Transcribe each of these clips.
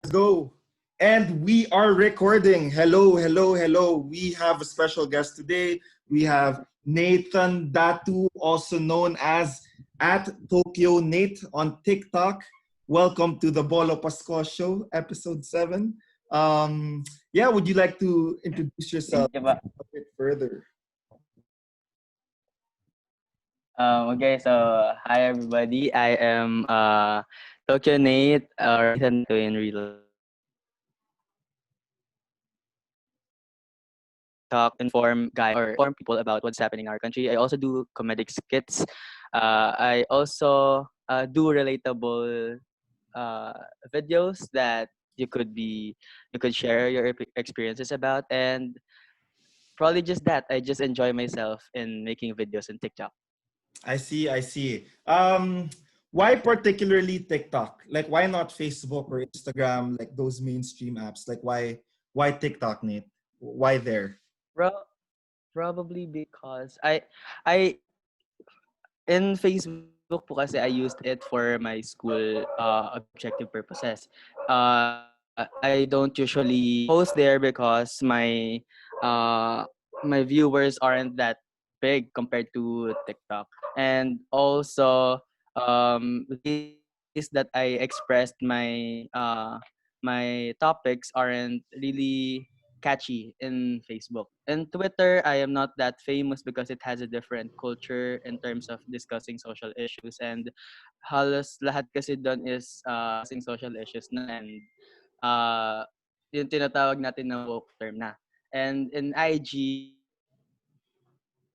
Let's go. And we are recording. Hello, hello, hello. We have a special guest today. We have Nathan Datu, also known as at Tokyo Nate on TikTok. Welcome to the Bolo Pascual Show, episode 7. Would you like to introduce yourself Thank you ba? a bit further? Okay, so hi everybody. I am Tokyo Nate or Nathan Datu in real life. Talk, inform guide or inform people about what's happening in our country. I also do comedic skits. I also do relatable uh, videos that you could share your experiences about, and probably just that. I just enjoy myself in making videos in TikTok. I see, I see. Why particularly TikTok? Like, why not Facebook or Instagram, like those mainstream apps? Like, why TikTok, Nate? Why there? Probably because I in Facebook po kasi I used it for my school objective purposes. I don't usually post there because my viewers aren't that big compared to TikTok. And also the ways that I expressed my topics aren't really catchy in Facebook. In Twitter, I am not that famous because it has a different culture in terms of discussing social issues, and halos lahat kasi doon is discussing social issues na, and uh, yung tinatawag natin na woke term na. And in IG,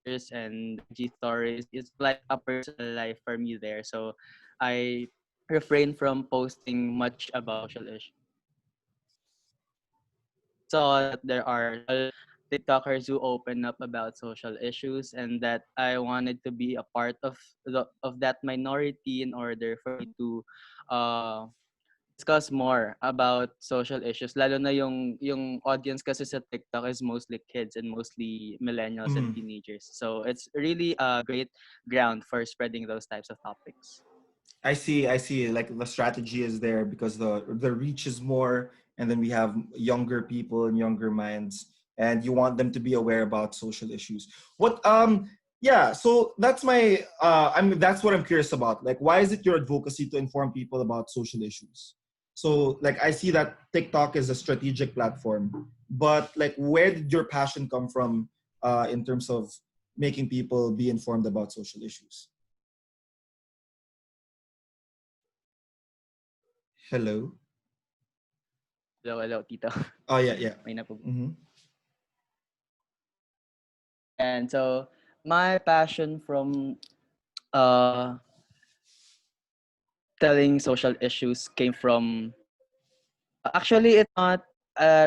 pictures and IG stories, it's like a personal life for me there. So I refrain from posting much about social issues. Saw that there are TikTokers who open up about social issues, and that I wanted to be a part of that minority in order for me to uh, discuss more about social issues. Lalo na yung audience kasi sa TikTok is mostly kids and mostly millennials and Mm, teenagers. So it's really a great ground for spreading those types of topics. I see, I see. Like the strategy is there because the reach is more, and then we have younger people and younger minds, and you want them to be aware about social issues. What yeah, so that's what I'm curious about. Like, why is it your advocacy to inform people about social issues? So like I see that TikTok is a strategic platform, but like where did your passion come from in terms of making people be informed about social issues? Hello. Hello, hello, Tito. Oh yeah, yeah. May na po. Mm-hmm. And so my passion from uh, telling social issues came from actually it's not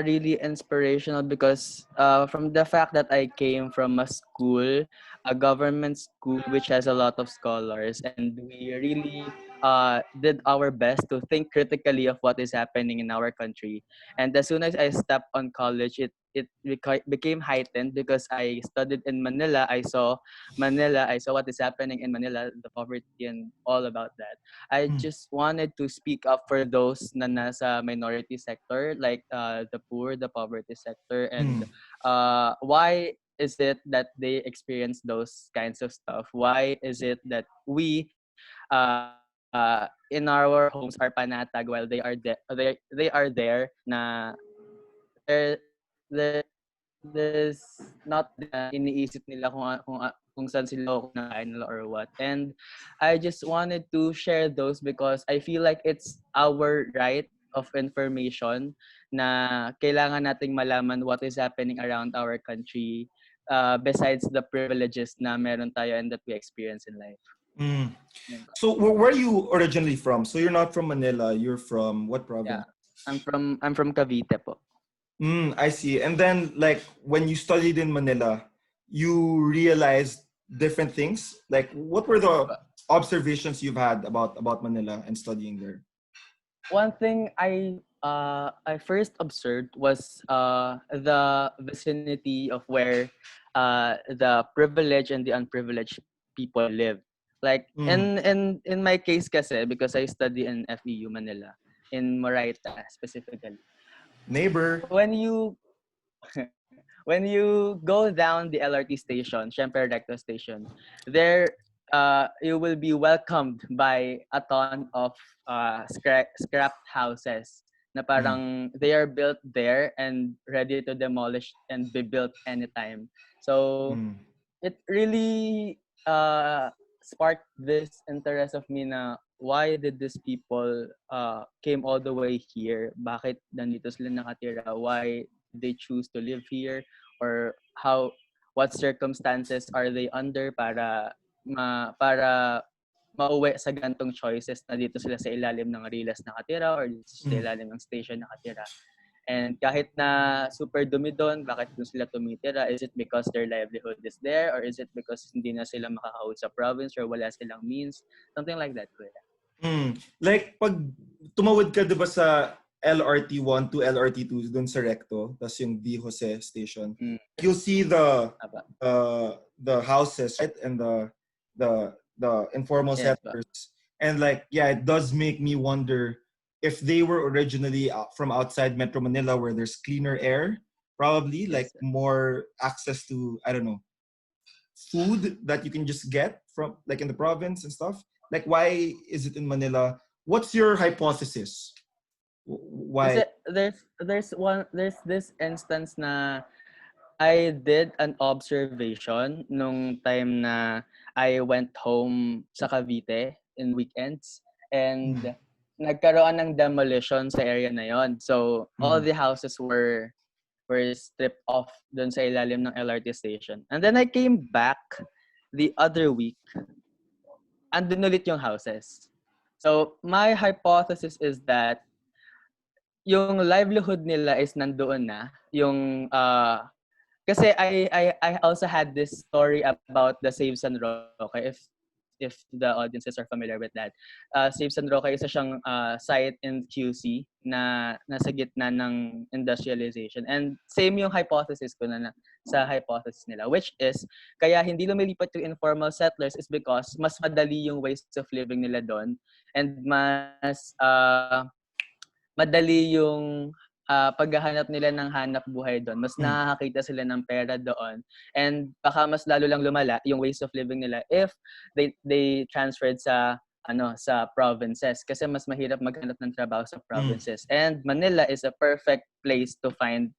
really inspirational because from the fact that I came from a government school which has a lot of scholars, and we really did our best to think critically of what is happening in our country. And as soon as I stepped on college, it became heightened because I studied in Manila. I saw what is happening in Manila, the poverty and all about that. I Mm. just wanted to speak up for those na nasa minority sector, like the poor, the poverty sector, and Mm. why is it that they experience those kinds of stuff? Why is it that we in our homes are panatag while they are there na there there there's nothing na iniisip nila kung saan sila o kinakain nila or what. And I just wanted to share those because I feel like it's our right of information na kailangan nating malaman what is happening around our country, besides the privileges na meron tayo and that we experience in life. Mm. Yun. So where are you originally from? So you're not from Manila. You're from what Yeah. province? I'm from Cavite po. I see. And then like when you studied in Manila, you realized different things. Like what were the observations you've had about Manila and studying there? One thing I first observed was the vicinity of where the privileged and the unprivileged people live. Like Mm. in my case kasi, because I study in FEU Manila, in Moraita specifically. Neighbor. When you when you go down the LRT station, syempre Recto station, there you will be welcomed by a ton of scrapped houses na Mm, parang they are built there and ready to demolish and be built anytime. So mm, it really sparked this interest of me na why did these people came all the way here? Bakit nandito sila nakatira? Why did they choose to live here? Or what circumstances are they under para mauwi sa gantong choices na dito sila sa ilalim ng Rilas nakatira or dito sa mm, ilalim ng station nakatira. And kahit na super dumi doon, bakit doon sila tumitira? Is it because their livelihood is there? Or is it because hindi na sila makakauwi sa province or wala silang means? Something like that, kuya. Like, pag tumawid ka, di ba, sa LRT 1 to LRT 2 dun sa Recto, tas yung D. Jose station, Mm, you'll see apa. the houses, right? And the informal Yes, ba. settlers. And like, yeah, it does make me wonder if they were originally from outside Metro Manila where there's cleaner air, probably like Yes, sir. more access to, I don't know, food that you can just get from like in the province and stuff. Like, why is it in Manila? What's your hypothesis? Kasi Why? there's this instance na I did an observation nung time na I went home sa Cavite in weekends and Mm, nagkaroon ng demolition sa area na yon. So all mm, the houses were stripped off dun sa ilalim ng LRT station. And then I came back the other week, andun ulit yung houses. So my hypothesis is that yung livelihood nila is nandoon na, yung kasi I also had this story about the Save San Roque if the audiences are familiar with that. Save San Roque isa siyang site in QC na nasa gitna ng industrialization. And same yung hypothesis ko na sa hypothesis nila, which is kaya hindi lumilipat yung informal settlers is because mas madali yung ways of living nila doon and mas madali yung paghahanap nila ng hanap buhay doon. Mas mm, nakakakita sila ng pera doon. And baka mas lalo lang lumala yung ways of living nila if they transferred sa provinces kasi mas mahirap maghanap ng trabaho sa mm, provinces. And Manila is a perfect place to find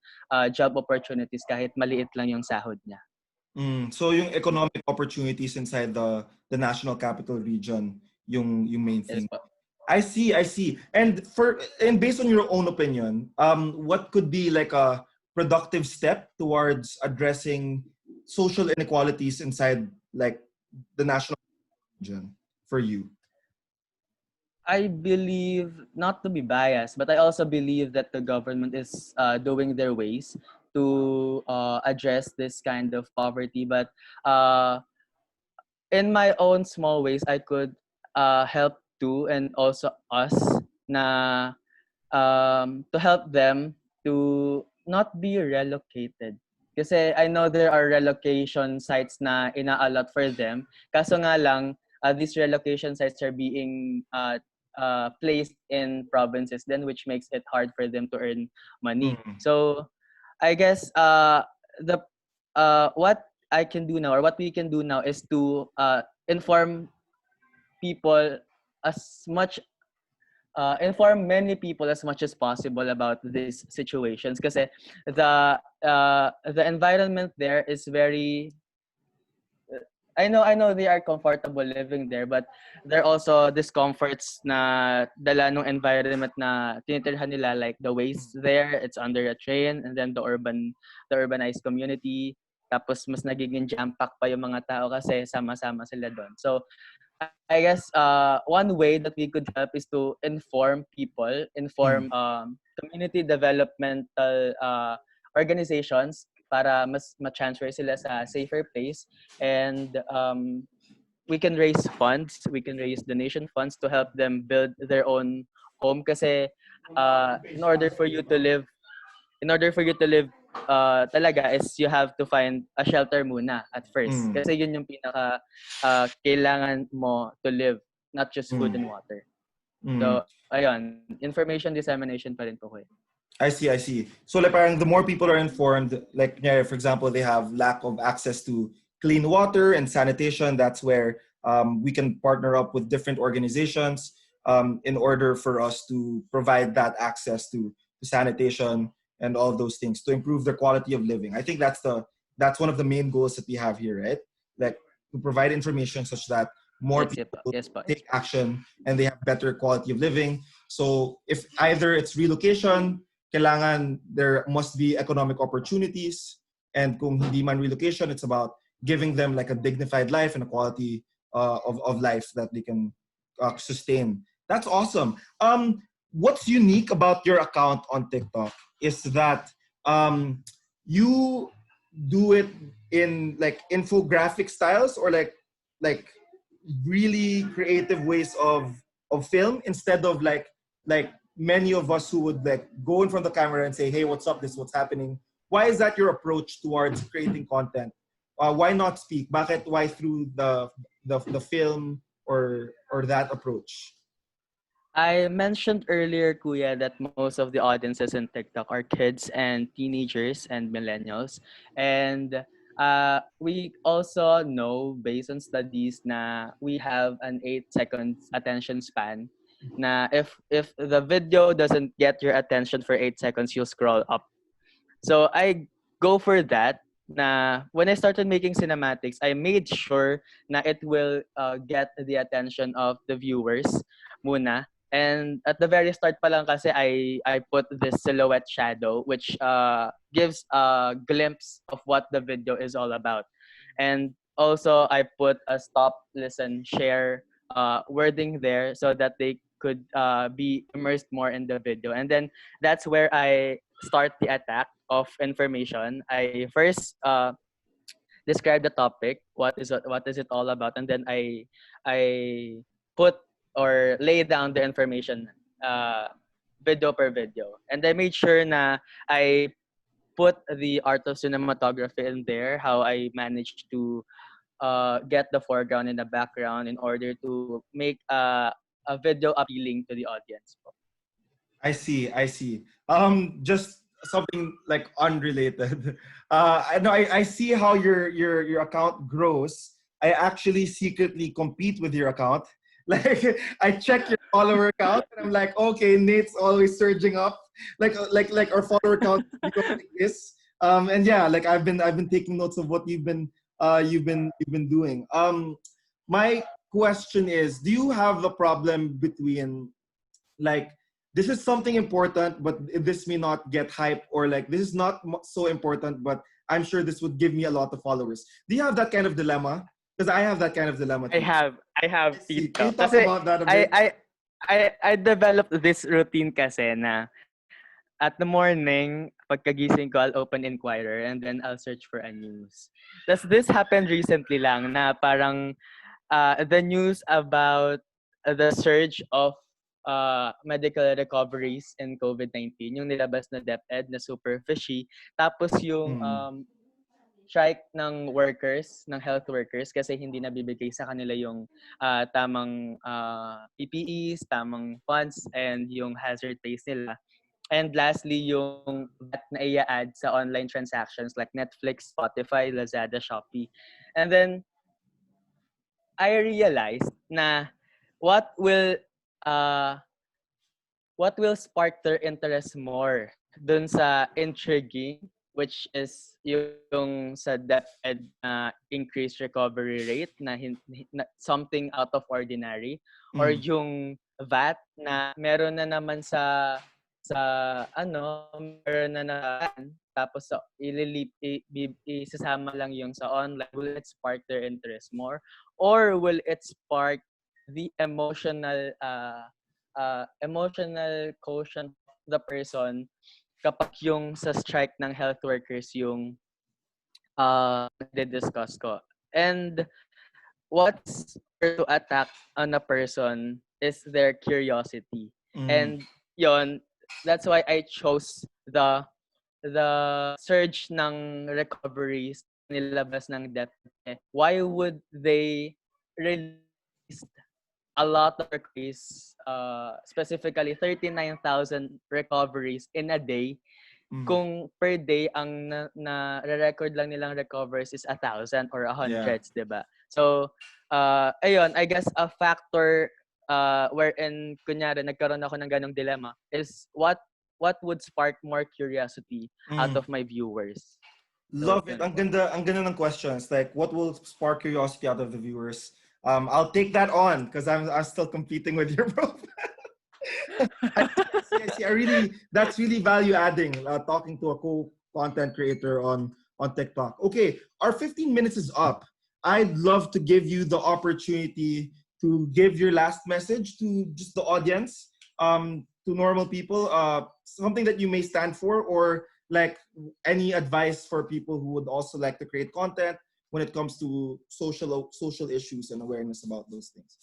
job opportunities kahit maliit lang yung sahod niya. mm. So yung economic opportunities inside the national capital region, yung main Yes thing. po. I see. And based on your own opinion, what could be like a productive step towards addressing social inequalities inside like the national region for you? I believe, not to be biased, but I also believe that the government is doing their ways to address this kind of poverty. But uh, in my own small ways, I could help too, and also us na to help them to not be relocated. Kasi I know there are relocation sites na ina-allot for them. Kaso nga lang, these relocation sites are being placed in provinces then which makes it hard for them to earn money. Mm, So I guess the what I can do now or what we can do now is to inform people as much inform many people as much as possible about these situations kasi the environment there is very I know they are comfortable living there but there are also discomforts na dala ng environment na tinitirhan nila like the waste there it's under a train and then the urbanized community tapos mas nagiging jam pack pa yung mga tao kasi sama-sama sila doon. So I guess one way that we could help is to inform people, mm, inform community developmental organizations para mas ma-transfer sila sa safer place and we can raise funds, we can raise donation funds to help them build their own home kasi in order for you to live talaga is you have to find a shelter muna at first. mm, Kasi yun yung pinaka kailangan mo to live, not just food mm. and water. Mm. So, ayun, information dissemination pa rin po ko eh. I see, I see. So like parang the more people are informed, like yeah, for example, they have lack of access to clean water and sanitation. That's where we can partner up with different organizations in order for us to provide that access to sanitation and all those things to improve their quality of living. I think that's one of the main goals that we have here, right? Like to provide information such that more Yes, yes, people yes po, take yes po. action and they have better quality of living. So if either it's relocation, kailangan there must be economic opportunities, and kung hindi man relocation, it's about giving them like a dignified life and a quality of life that they can sustain. That's awesome. What's unique about your account on TikTok is that you do it in like infographic styles or like really creative ways of film instead of like many of us who would like go in front of the camera and say, "Hey, what's up? This is what's happening." Why is that your approach towards creating content? Why not speak? Bakit? Why through the film or that approach? I mentioned earlier, Kuya, that most of the audiences in TikTok are kids and teenagers and millennials. And we also know, based on studies, na we have an 8 seconds attention span. Na if the video doesn't get your attention for 8 seconds, you'll scroll up. So I go for that. Na when I started making cinematics, I made sure na it will get the attention of the viewers muna. And at the very start pa lang kasi I put this silhouette shadow which gives a glimpse of what the video is all about. And also I put a stop, listen, share wording there so that they could be immersed more in the video. And then that's where I start the attack of information. I first describe the topic, what is it all about, and then I put or lay down the information uh, video per video, and I made sure na I put the art of cinematography in there, how I managed to get the foreground and the background in order to make a video appealing to the audience. I see. I see. Just something like unrelated. I know. I see how your account grows. I actually secretly compete with your account. Like I check your follower count, and I'm like, okay, Nate's always surging up. Like our follower count is becoming this. And yeah, like I've been taking notes of what you've been doing. My question is, do you have a problem between like this is something important but this may not get hype, or like this is not so important but I'm sure this would give me a lot of followers? Do you have that kind of dilemma? Because I have that kind of dilemma too. I I have see. Can Tito. you talk Kasi about that a I bit? I I developed this routine kasi na at the morning, pagkagising ko, I'll open Inquirer and then I'll search for a news. This happened recently lang na parang the news about the surge of medical recoveries in COVID-19, yung nilabas na DepEd na super fishy. Tapos yung Mm. strike ng workers, ng health workers kasi hindi nabibigay sa kanila yung tamang PPEs, tamang funds, and yung hazard pays nila. And lastly, yung VAT na i-add sa online transactions like Netflix, Spotify, Lazada, Shopee. And then, I realized na what will uh, what will spark their interest more dun sa intriguing, which is yung sa DepEd increased recovery rate na something out of ordinary, or Mm. yung VAT na meron na naman sa meron na tapos isasama lang yung sa online. Will it spark their interest more, or will it spark the emotional quotient of the person kapag yung sa strike ng health workers yung nade-discuss ko. And what's better to attack on a person is their curiosity. Mm. And yon, that's why I chose the surge ng recoveries nilabas ng DepEd. Why would they release a lot of recoveries, specifically 39,000 recoveries in a day. Mm. Kung per day ang record lang nilang recovers is 1,000 or Yeah. hundreds, 'di ba? So, ayun, I guess a factor wherein kunyari nagkaroon ako ng ganong dilemma is what would spark more curiosity out Mm. of my viewers. So, Love it. yun po. Ang ganda ng questions. Like, what will spark curiosity out of the viewers? I'll take that on because I'm still competing with your profile. I see. That's really value adding. Talking to a content creator on TikTok. Okay, our 15 minutes is up. I'd love to give you the opportunity to give your last message to just the audience, to normal people, something that you may stand for, or like any advice for people who would also like to create content when it comes to social issues and awareness about those things.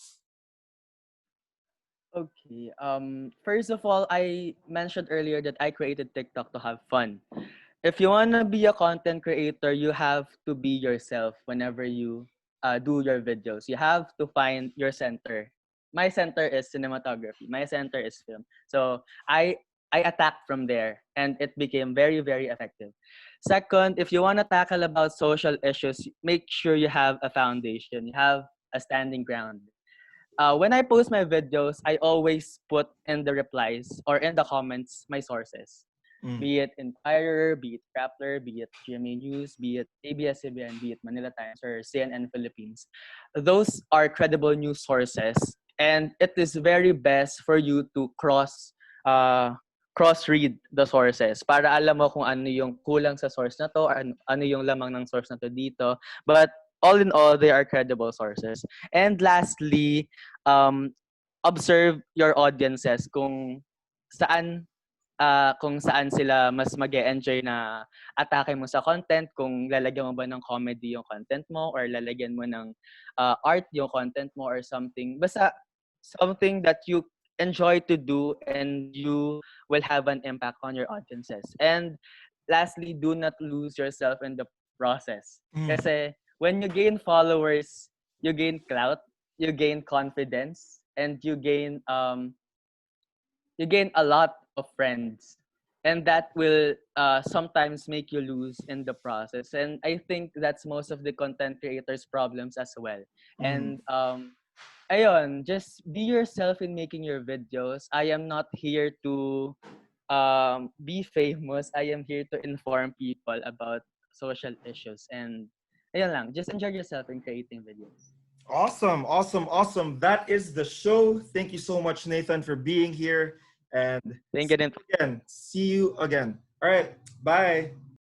Okay. First of all, I mentioned earlier that I created TikTok to have fun. If you want to be a content creator, you have to be yourself whenever you do your videos. You have to find your center. My center is cinematography. My center is film. So I attacked from there, and it became very, very effective. Second, if you want to tackle about social issues, make sure you have a foundation. You have a standing ground. When I post my videos, I always put in the replies or in the comments my sources, Mm, be it Inquirer, be it Rappler, be it GMA News, be it ABS-CBN, be it Manila Times or CNN Philippines. Those are credible news sources, and it is very best for you to uh, cross-read the sources para alam mo kung ano yung kulang sa source na to or ano yung lamang ng source na to dito. But all in all, they are credible sources. And lastly, um, observe your audiences kung saan sila mas mag-enjoy na atake mo sa content, kung lalagyan mo ba ng comedy yung content mo or lalagyan mo ng art yung content mo or something. Basta something that you enjoy to do and you will have an impact on your audiences. And lastly, do not lose yourself in the process. mm, Kasi when you gain followers, you gain clout, you gain confidence, and you gain a lot of friends, and that will sometimes make you lose in the process. And I think that's most of the content creators problems as well. mm. And ayun, just be yourself in making your videos. I am not here to be famous. I am here to inform people about social issues, and ayun lang, just enjoy yourself in creating videos. Awesome, awesome, awesome. That is the show. Thank you so much, Nathan, for being here. And Thank see you din you again. See you again. All right. Bye.